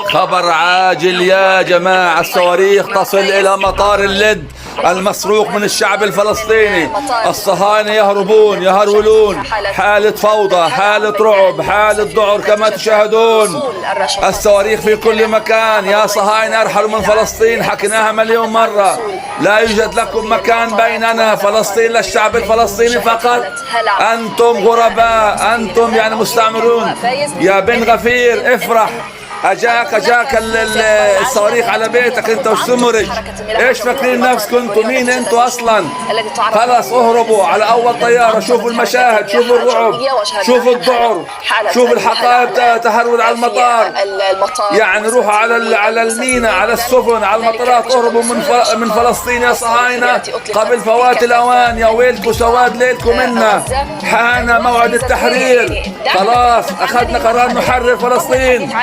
خبر عاجل يا جماعة، الصواريخ تصل إلى مطار اللد المسروق من الشعب الفلسطيني. الصهاينة يهرولون، حالة فوضى، حالة رعب، حالة ذعر كما تشاهدون. الصواريخ في كل مكان. يا صهاينة ارحلوا من فلسطين، حكيناها مليون مرة. لا يوجد لكم مكان بيننا. فلسطين للشعب الفلسطيني فقط. أنتم غرباء، أنتم يعني مستعمرون. يا بن غفير افرح، اجاك الصواريخ على بيتك انت والسمرج. ايش فاكرين نفسكم انتم؟ مين انتم اصلا؟ خلاص اهربوا على اول طيارة. شوفوا المشاهد، شوفوا الرعب، شوفوا الذعر، شوفوا الحقائب تهرول على المطار. يعني روحوا على الميناء، على السفن، على المطارات. اهربوا من فلسطين يا صهاينة قبل فوات الاوان. يا ويلكم سواد ليلكم منا. حان موعد التحرير. خلاص اخذنا قرار نحرر فلسطين.